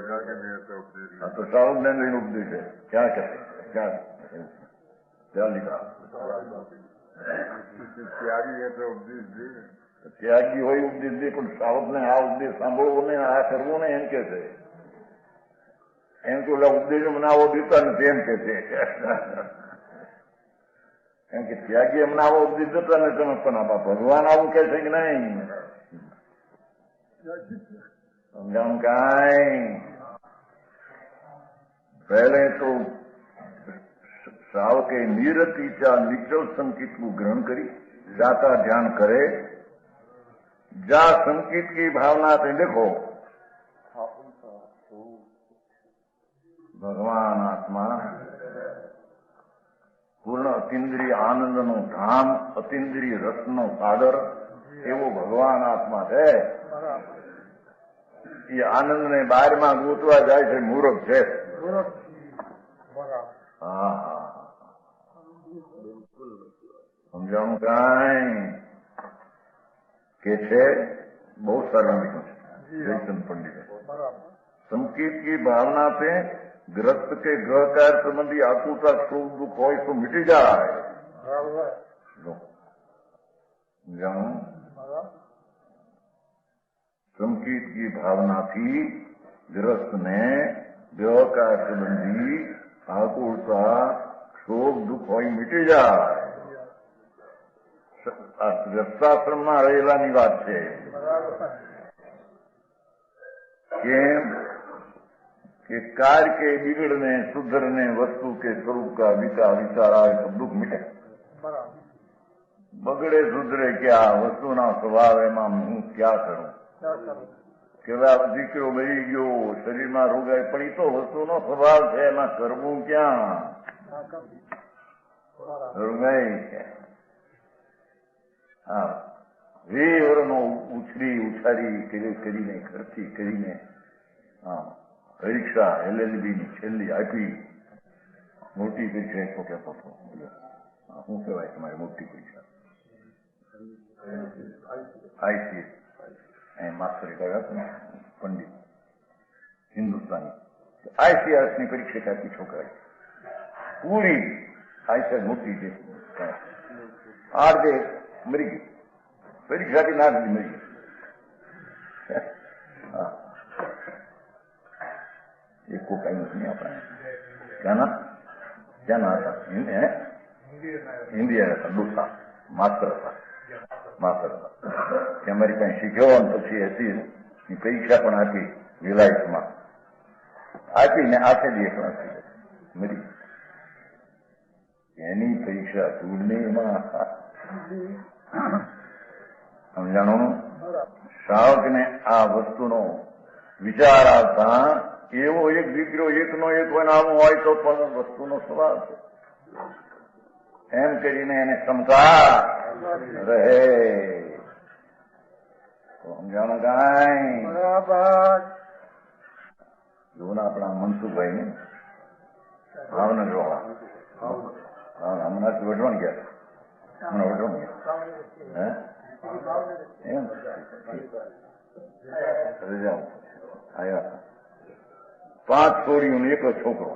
हाँ तो सावक ने नहीं उपदेश है, क्या कहते क्या क्या लिखा? त्यागी है तो उपदेश दे, त्यागी હોય ઉપદેશ દે, પણ સાવક ને આ ઉપદેશ સાંભળવો ને આ કરવું ને એમ કે છે. એમ તો ઓલા ઉપદેશો મને આવો દીતા નથી એમ કે છે. કેમ કે ત્યાગી અમને આવો ઉપદેશ દેતા ને તમે પણ આપા ભગવાન આવું કે છે કે નહીં? સમજાવું કાંઈ? પહેલે તો સાવકે નિરતિચા નિચળ સંકેતનું ગ્રહણ કરી जाता ध्यान करे, जा संकेत की भावना से देखो भगवान आत्मा पूर्ण अतीन्द्रिय आनंद नो धाम, अतीन्द्रिय रस नो सागर एवो भगवान आत्मा है. ये आनंद ने बाहर में गूंथवा जाए છે મૂર્ખ છે. હા હા સમજાણું કાંઈ કે છે? બહુ સારું લીધું છે જયચંદ પંડિતે. संकेत की भावना से ग्रस्त के ग्रह कार्य संबंधी आकुलता सुख दुख हो तो मिट जाए. जानो संकेत की भावना थी ग्रस्त ने ग्रह कार्य संबंधी आकुलता शोक दुख हो मिट जाए. ગ્રસ્તાશ્રમમાં રહેલાની વાત છે. કેમ कि कार्य के बिगड़ने सुधरने वस्तु के स्वरूप का विचार आए तो दुख मिटे. बगड़े सुधरे क्या वस्तु ना स्वभाव एમાં હું क्या करूं? કે દીકરો મરી ગયો, શરીરમાં રોગાય, પણ એ તો વસ્તુનો સ્વભાવ છે, એમાં કરવું ક્યાં? રોગાય ક્યાં? હા વેરનો ઉછારી કરીને ખર્ચી કરીને હા પરીક્ષા LLBની છેલ્લી આપી. મોટી પરીક્ષા એટલો કહેતો હતો. શું કહેવાય તમારી મોટી પરીક્ષા? ICS. માસ્ટર કર્યા હતા ને પંડિત હિન્દુસ્તાની. ICS ની પરીક્ષા આપી છોકરાએ પૂરી. ICS મોટી છે. આડે મરી ગઈ. પરીક્ષાથી ના મરી ગઈ. હા एक को कहीं नहीं आता है. क्या ना आता? हिंदी रहता. दूसरा मास्टर था कि अमेरिका શીખ્યો ને પછી હતી પરીક્ષા પણ આપી વિલાયતમાં આપીને આખે દિવસ મરી. એની પરીક્ષા ચૂડણીમાં સમજાણું. શાવકને આ વસ્તુનો વિચાર આવતા એવો એક દીકરો એકનો એક બનાવવો હોય તો પણ વસ્તુનો સ્વભાવ છે એમ કરીને એને ક્ષમતા રહે. સમજાણું કાંઈ? જો ને આપણા મનસુખભાઈ ને ભાવનગર વાળા હમણાં વઢવાણ ગયા. હમણાં વઢવાણ ગયા. એમ રજા આવ્યા. 5 છોડીઓને એક જ છોકરો.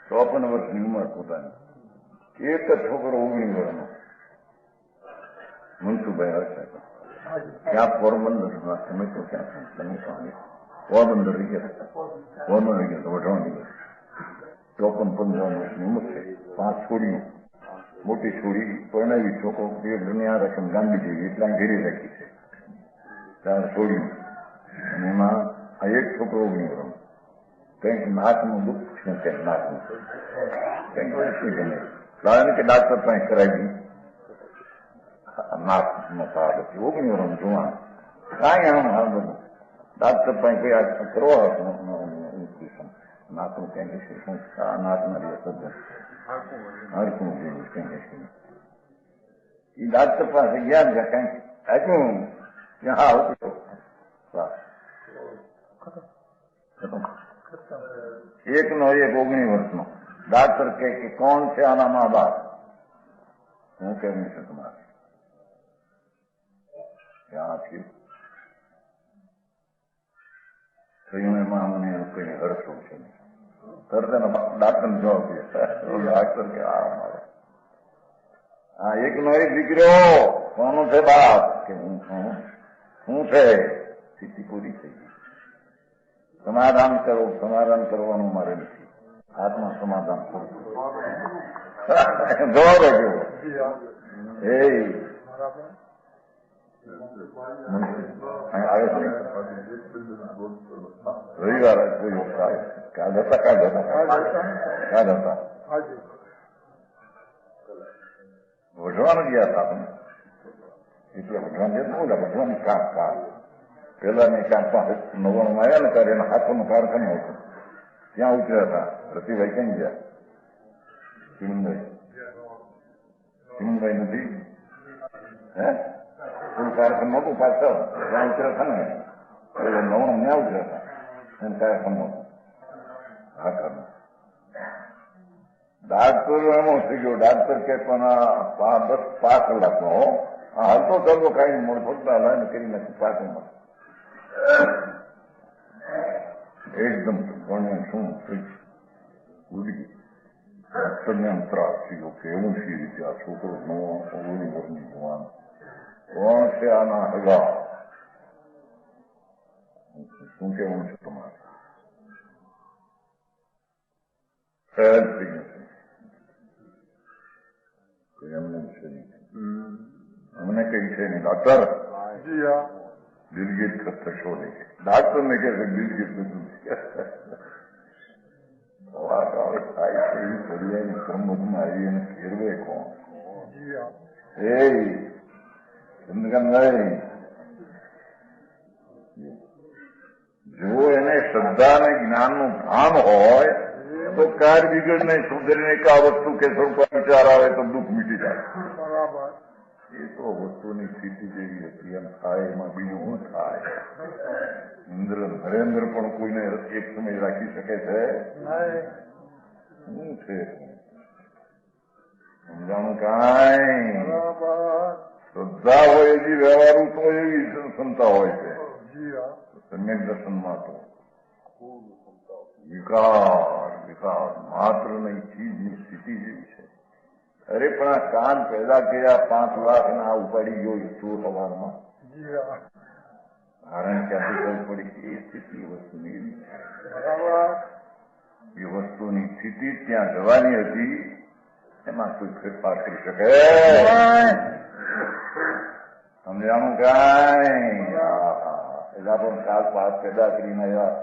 54 વર્ષની ઉંમર પોતાની. એક જ છોકરો 19 વર્ષનો. મનસુખભાઈ હર્ષ ક્યાં પોરબંદર તમે તો ક્યાં તમે પોરબંદર રહી ગયા. પોરબંદર રહી ગયા વઢવાણ રહી ગયા. 54-55 વર્ષની ઉંમર છે. 5 છોડીઓ. મોટી છોડી પરણાવી છોકરો દુનિયા રકમ ગાંધી જેવી એટલા ઘેરી રાખી છે. 4 છોડીઓ અને એમાં આ એક છોકરો 19 વર્ષનો. કંઈક નાકનું દુઃખ છે, કંઈક નાકનું કંઈક ગમે કારણ કે ડાક્ટર પાસે કરાવી નાકનો પાડ હતી. 19 વર્ષ જોવા કાંઈ આમ હાલ બધું ડાક્ટર પાસે કઈ આ કરવા નાકનું કંઈક શું નાકના દિવસ હરકું જેવું કંઈક એ ડાક્ટર પાસે ગયા ને કંઈક આપ્યું ત્યાં આવતું એકનો એક 19 વર્ષનો. ડાક્ટર કહે કે કોણ છે આના મા બાપ? હું કેવું છે તમારે? ક્યાં થયું? કહ્યું એમાં મને કઈ અડચણ છે નહીં. તરત એના ડાક્ટર જવાબ દે. ડાક્ટર કે હા એકનો એક દીકરો કોનું છે બાપ કે હું છું. શું છે? સ્થિતિ પૂરી થઈ ગઈ. સમાધાન કરો. સમાધાન કરવાનું મારે નથી. આત્મા સમાધાન કરું. જવાબ આપ્યો. એ આવે છે રવિવાર કોઈ વખત આવે. કાલ હતા વઢવાણ ગયા હતા તમે એટલે વઢવાણ ગયા બોલા વઢવાની કામ પેલા ને કામ 99 આવ્યા ને ત્યારે એના હાથોનું કારખાનું હતું. ત્યાં ઉતર્યા હતા. રતિભાઈ ક્યાં ગયા? ચિમનભાઈ નથી હે થોડું કારખાનું નહોતું પાછળ ત્યાં ઉતર્યા હતા ને એટલે 99 ત્યાં ઉતર્યા હતા એને કારખાનું હતું. ડાક્ટર એમો થઈ ગયો. ડાક્ટર કે પણ 5 કલાકનો હાલતો ચાલતો કઈ મોડ ફક્ત હલાને કરી નાખી પાકમાં એકદમ ગણ્યા શું ઉડી ડાક્ટરને આમ ત્રાસ થયો કે એવું સી રીતે આ છોકરો ઓલી વર્ષની જવાન કોણ છે આના હગા શું કેવું છે તમારે? સહેજ થઈ ગયું એમને છે નહીં. અમને કઈ છે નહીં. ડોક્ટર દિલગીત થશો નહીં. ડાક્ટર ને કે દિલગીત બધું થાય છે એવી ફરિયાની ક્રમમાં આવી અને ફેરવે કોણ? એ ચંદ્રકાંતભાઈ જો એને શ્રદ્ધા અને જ્ઞાનનું ભાન હોય તો કાર બિગડ નહીં સુધરીને કે આ વસ્તુ કે થોડું વિચાર આવે તો દુઃખ મીટી જાય. એ તો વસ્તુની સ્થિતિ જેવી હતી એમ થાય. એમાં બીજું શું થાય? નરેન્દ્ર પણ કોઈને એક સમય રાખી શકે છે? શું છે સમજાણું? કાંઈ શ્રદ્ધા હોય એવી વ્યવહારું તો એવી ક્ષમતા હોય છે. સમ્યક દર્શનમાં તો વિકાર માત્ર નહીં ચીજની સ્થિતિ જેવી છે. અરે પણ આ કાન પેદા કર્યા 5 લાખ ને આ ઉપાડી ગયો ઈચ્છું સવારમાં કારણ કે આથી પડી એ સ્થિતિ વસ્તુની એવી એ વસ્તુની સ્થિતિ ત્યાં જવાની હતી. એમાં કોઈ ફેરફાર કરી શકે? સમજાણું? કાંઈ એના પણ કાલ પાસ પેદા કરીને આવ્યા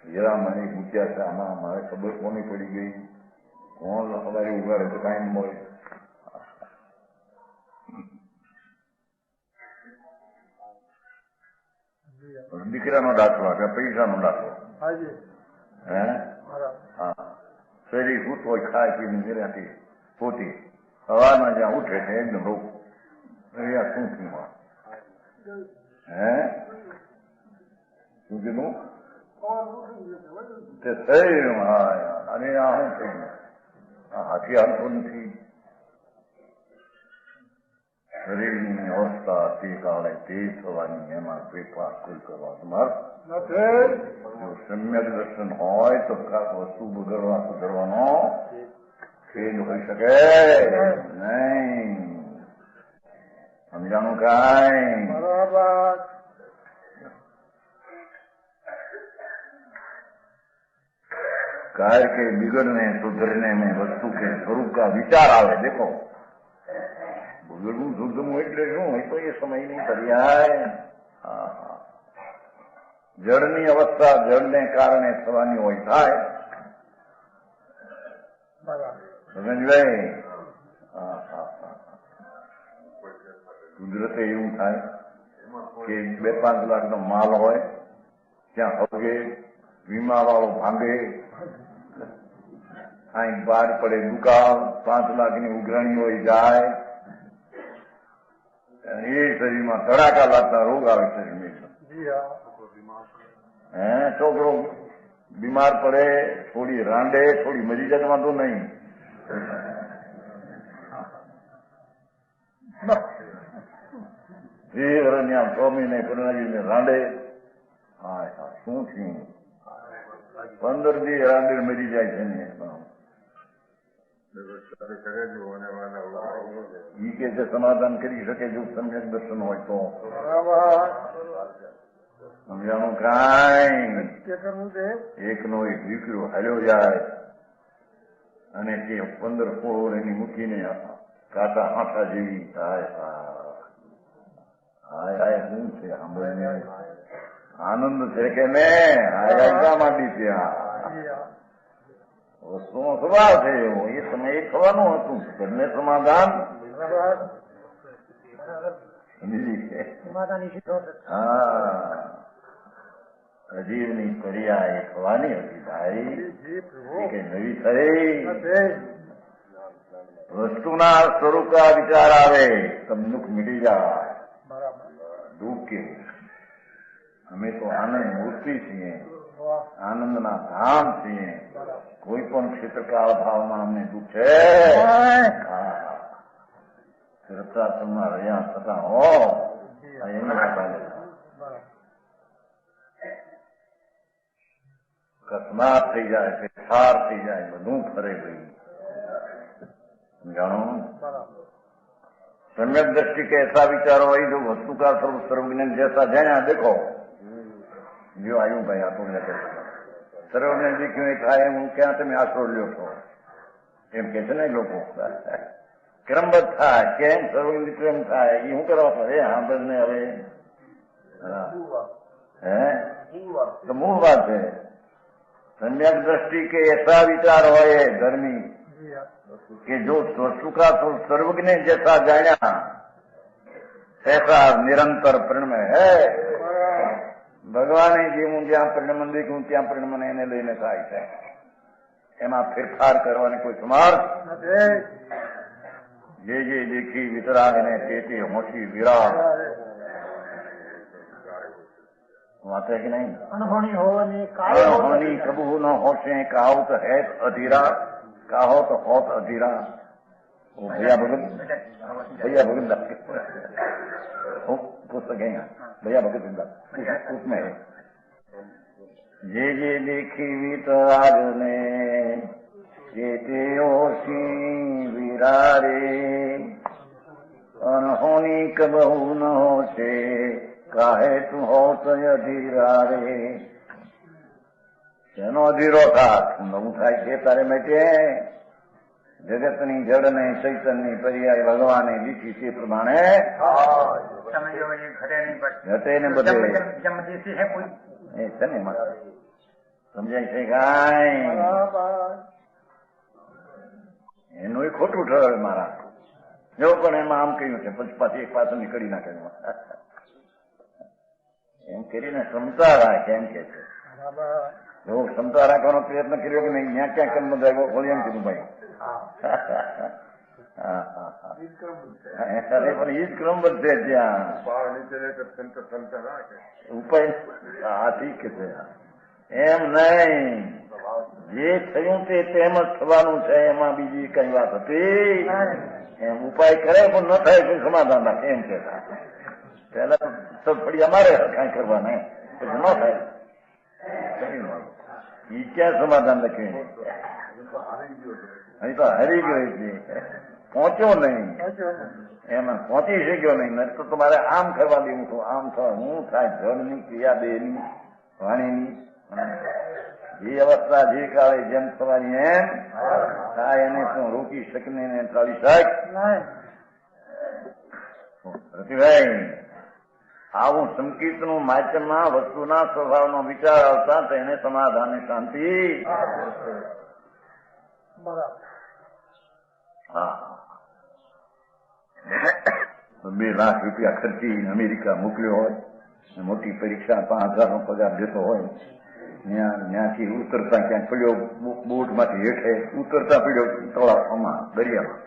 હીરા મને પૂછ્યા છે આમાં મારે ખબર કોની પડી ગઈ કોણ સવારે ઉભા રહે તો કાંઈ મળે. દીકરાનો દાખલો કે પૈસાનો દાખલો હે હા શરીર ભૂત હોય ખાય પીને નિરાથી પોતી સવારમાં જ્યાં ઉઠે છે એકદમ રોગ શું થયું હે શું કીધું તે થઈ અને આ શું થઈ ગયું? હાથી હાલતો નથી. શરીરની અવસ્થા તે કાળે તે થવાની એમાં ફેરફાર કોઈ કરવા સમર્થ નથી. જો સમ્યક દર્શન હોય તો વસ્તુ બગડવા સુધરવાનો ખેદ હોઈ શકે નહીં. સમજાણું? કાંઈ બરાબર. कार्य के बिगड़ने सुधरने में वस्तु के स्वरूप का विचार आवे. देखो बिगड़વું સુધરવું એટલે શું? એ તો એ સમયની પર્યાય જળની અવસ્થા જળને કારણે થવાની હોય થાય. સમજભાઈ કુદરતે એવું થાય કે 2-5 લાખનો માલ હોય ત્યાં હગે વીમા વાળો ભાંગે અહીં બહાર પડે દુકાળ 5 લાખની ઉઘરાણી હોય જાય એ શરીરમાં ધડાકા લાગતા રોગ આવે શરીરમાં. હે છોકરો બીમાર પડે થોડી રાંડે થોડી મરી જવામાં તો નહીં. એ ત્યાં 6 મહિને પરણાવીને રાંડે હા શું થયું 15 દી રાંદેર મરી જાય છે ને ઈ કે છે સમાધાન કરી શકે જો સમ્યક દર્શન હોય તો સમજાણું કાંઈ એકનો એક દીકરો હાલ્યો જાય અને તે 15-16 વર્ષની મૂકીને કાંટા આંઠા જેવી હાય હાય શું છે સાંભળીને આનંદ છે કે મેં હાય શા માંડી ત્યાં વસ્તુનો સ્વભાવ છે એવો એ સમયે થવાનું હતું ઘરને સમાધાન હા અજીવની ક્રિયા એ થવાની હતી ભાઈ એ કઈ નવી થઈ વસ્તુના સ્વરૂપના વિચાર આવે તમ દુઃખ મીટી જાય દુઃખ કે અમે તો આનંદ મૂર્તિ છીએ આનંદના ધામ છીએ કોઈ પણ ક્ષેત્રકાળ ભાવમાં અમને દુઃખ છે ચરિત્રાશ્રમમાં રહ્યા છતાં હો અકસ્માત થઈ જાય ફેરફાર થઈ જાય બધું ફરે ગયું જાણો सम्यक दृष्टि के ऐसा विचार हो जो वस्तु का सर्वज्ञान जैसा जाया देखो जो आयु भाई आप सर्वज्ञान दिख्યું એ થાય હું ક્યાં તમે આશરો લ્યો છો એમ કે છે ને લોકો ક્રમબદ્ધ થાય કેમ સર્વજ્ઞ કેમ થાય એ શું કરવા પડે સાંભળ ને હવે હે તો મૂળ વાત છે सम्यक दृष्टि के ऐसा विचार હોય धर्मी कि जो वस्तु का सर्वज्ञ जैसा जाना ऐसा निरंतर प्रणमय है ભગવાને જે હું જ્યાં પરિણમન દેખ્યું ત્યાં પરિણમન એને લઈને થાય છે એમાં ફેરફાર કરવાની કોઈ સમર્થ જે દેખી વિતરાગને તે હોશી વિરાગ વાત है कि नहीं अनहोनी कबू न होशे कहावत है अधीरा कहावत होत अधीरा वो भैया भगत पुस्तक है भैया भगत उसमें है जे देखी वितराग ने ते होशी विरारे अनहोनी कबहू न होशे કાહે તું હોત અધીરા રે શેનો અધીરો થાત નવું થાય છે તારે માટે જગતની જડને ચૈતન્ય પર્યાય ભગવાને દીધી તે પ્રમાણે ઘટે ને બધે એ છે ને સમજાય છે કાંઈ એનું એ ખોટું ઠરે મારા જો પણ એમાં આમ કહ્યું છે પછી પાછી એક પાછળ નીકળી નાખે એમ કરીને ક્ષમતા રાખે એમ કે છે જો ક્ષમતા રાખવાનો પ્રયત્ન કર્યો કે નહીં ત્યાં ક્યાં કર્મ જાય બોલી એમ કીધું ભાઈ પણ એ જ ક્રમબદ્ધ છે ત્યાં ઉપાય હા ઠીક છે એમ નહીં જે થયું તે તેમ જ થવાનું છે એમાં બીજી કઈ વાત હતી એમ ઉપાય કરે પણ ન થાય કોઈ સમાધાન રાખે એમ કે પેલા તો ફળી અમારે કઈ કરવાના પછી ન થાય ઈ ક્યાં સમાધાન લખ્યું અહીં તો હારી ગયો છે પહોંચ્યો નહીં એમાં પહોંચી શક્યો નહીં તો તમારે આમ કરવા દેવું તો આમ થાય હું થાય જળની ક્રિયા દેહની વાણીની જે અવસ્થા જે કાળે જેમ થવાની એમ થાય એને શું રોકી શકને ટાળી શક રતિભાઈ આવું સંકીર્તનું માધ્યમમાં વસ્તુના સ્વભાવનો વિચાર આવતા તેને સમાધાન શાંતિ હા 2 લાખ રૂપિયા ખર્ચી અમેરિકા મોકલ્યો હોય મોટી પરીક્ષા 5,000 પગાર દેતો હોય ત્યાંથી ઉતરતા ક્યાંક પડ્યો બોટમાંથી હેઠે ઉતરતા પડ્યો તળાવમાં દરિયામાં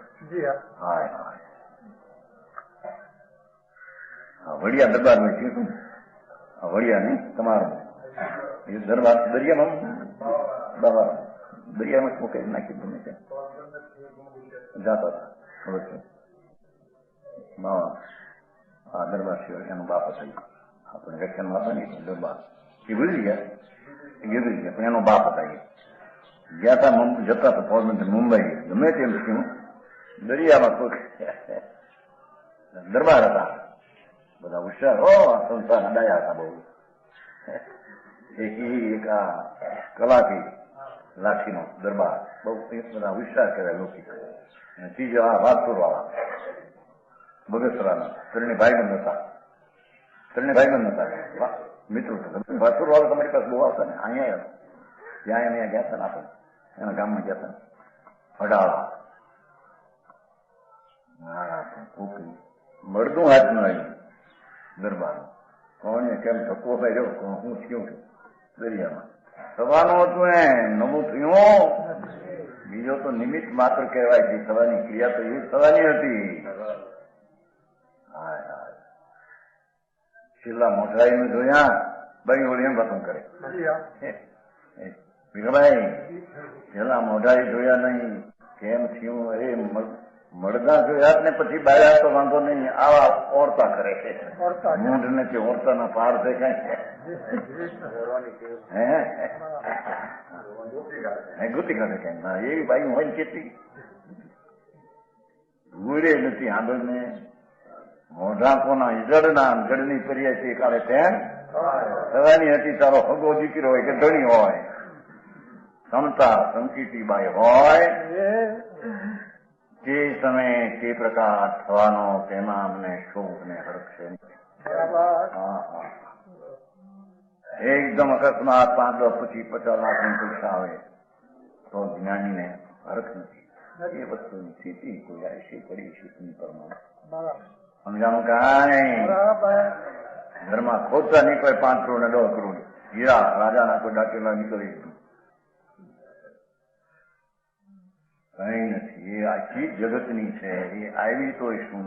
હા વડિયા દરબારમાં થયું વડિયા નહીં તમારું એ દરબાર દરિયામાં દરિયામાં શું કઈ નાખી તમે જતા હતા ખબર છે હા દરબાર સિવાય એનો બાપ હતો આપણે વ્યાખ્યાનમાં હતા ને દરબાર એ ભૂલી ગયા ગીરી ગયા, પણ એનો બાપ હતા. ગયા હતા જતા હતા પોરબંદર મુંબઈ, ગમે તેમ થયું દરિયામાં કોઈ દરબાર હતા, બધા હોશિયાર હો, સંસાર અડાયા હતા બહુ. એક આ કલાકી લાઠીનો દરબાર બહુ બધા હોશિયાર કહેવાય લૌકિક. અને ત્રીજો આ વાસુર વાળા બગસરાના ત્રણે ભાઈબંધ હતા. મિત્રો વાસુર વાળા તમારી પાસે બહુ આવતા ને, અહીંયા ત્યાં અહીંયા ગયા હતા ને આપણે એના ગામમાં ગયા હતા અડાળા. મળતું હાથ ન આવ્યું દરબાર. કોને કેમ ધક્કો કર્યો, હું થયું દરિયામાં થવાનું હતું એ નવું થયું. બીજો તો નિમિત્ત માત્ર કહેવાય છે, થવાની ક્રિયા તો એ થવાની હતી. છેલ્લા મોઢાઈ જોયા ભાઈ ઓળી એમ વાતું કરે ભીખાભાઈ, છેલ્લા મોઢાઈ જોયા નહીં, કેમ થયું એ મળદા જોયા ને પછી બાયા તો વાંધો નહીં, આવા ઓરતા કરે છે. મૂંઢ ને કે ઓરતાના પાર દેખાય હે ગુતી કાઢે કઈ ના એવી બાઈ હોય ને કેટલી ગુરે નથી આંદોળ ને મોઢા કોના જડના જડની પર્યાય તે કાળે તેમ થવાની હતી. તારો હગો દીકરો હોય કે ધણી હોય, ક્ષમતા સંકીટી બાઈ હોય, તે સમયે તે પ્રકાર થવાનો, તેમાં અમને શોક ને હર્ષ છે. એકદમ અકસ્માત 5-10 પછી 50 લાખની પૈસા આવે તો જ્ઞાનીને હર્ષ નથી. એ વસ્તુની સ્થિતિ કોઈ આયશી પડી શીખની પ્રમાણે સમજાણું કાંઈ ઘરમાં ખોટા નીકળે 5 કરોડ ને 10 કરોડ હીરા રાજાના કોઈ ડાકેલા નીકળી કઈ નથી. એ આખી જગતની છે, એ આવી તો શું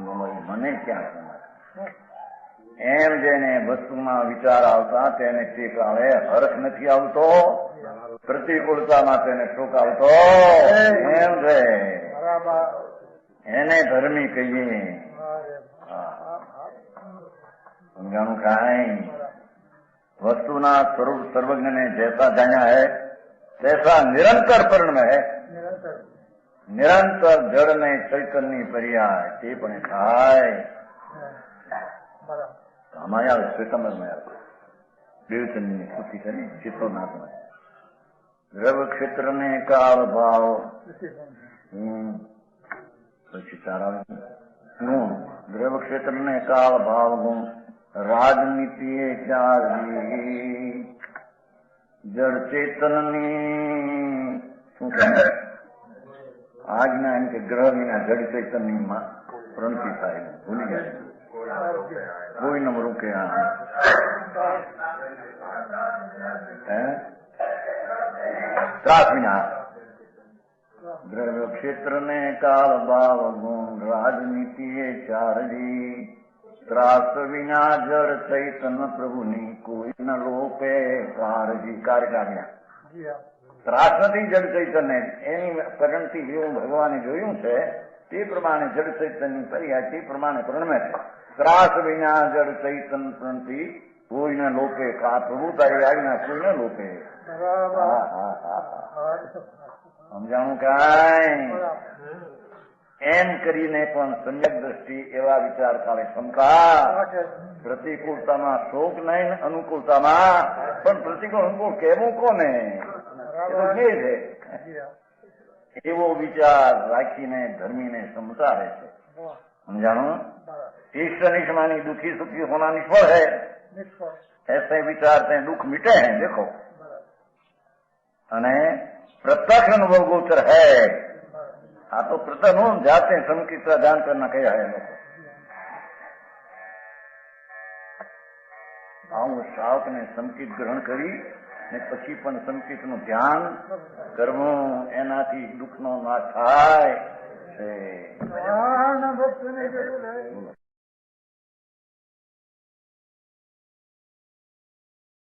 મને ક્યાં સમજ. એમ જેને વસ્તુમાં વિચાર આવતા તેને ટેક આવે, હર્ષ નથી આવતો, પ્રતિકૂળતામાં તેને શોક આવતો. એમ છે એને ધર્મી કહીએ. સમજાણું કાંઈ વસ્તુના સ્વરૂપ સર્વજ્ઞને જૈસા જાણ્યા હૈ તૈસા નિરંતર પરિણમે હૈ. નિરંતર જળ ને ચૈતન્ય પર્યાય તે પણ થાય. આમાં આવે શ્વેતાંબરમાં આવે દેવચંદની સ્તુતિ કરી ચિત્રોનાથમાં દ્રવ ક્ષેત્ર ને કાળ ભાવ પછી તારા દ્રવ ક્ષેત્ર ને કાળ ભાવ ગુણ રાજનીતિ જળ ચેતનની શું કહે આજના એમ કે ગ્રહ વિના જળ ચૈતન્ય માં પ્રણતિ થાય ભૂલી ગયા કોઈ ન રૂકે. ત્રાસ વિના દ્રવ્ય ક્ષેત્ર ને કાળ ભાવ ગુણ રાજનીતિ ચારજી ત્રાસ વિના જળ ચૈતન પ્રભુની કોઈ ન લોપે કારજી. કાર્યકાર્યા ત્રાસ નથી જળ ચૈતન્ય, એની કરણથી જેવું ભગવાને જોયું છે તે પ્રમાણે જળ ચૈતન્યની પર્યાય તે પ્રમાણે પ્રણમે છે. ત્રાસ વિના જળ ચૈતન પ્રણથી કોઈને લોપે કા પ્રભુ તારી આજ્ઞા કોઈને લોપે. સમજાણું કાંઈ એમ કરીને પણ સમ્યક દ્રષ્ટિ એવા વિચાર કાળે ક્ષમતા. પ્રતિકૂળતામાં શોક નહીં, અનુકૂળતામાં પણ પ્રતિકૂળ અનુકૂળ કહેવું કોને એ છે. એવો વિચાર રાખીને ધર્મીને સમજાવે છે. સમજાણું ईष्ट निष्ठ मानी दुखी सुखी होना निष्फल है, ऐसे विचार से दुख मिटे हैं. देखो अने प्रत्यक्ष अनुभव गोचर है. आ तो प्रत्यक्ष जाते संकित जान करना कहा है लोग. आવું શ્રાવક ને સંકિત ગ્રહણ કરી ને પછી પણ સંકિત નું ધ્યાન કરવું, એનાથી દુઃખ નો નાશ થાય છે.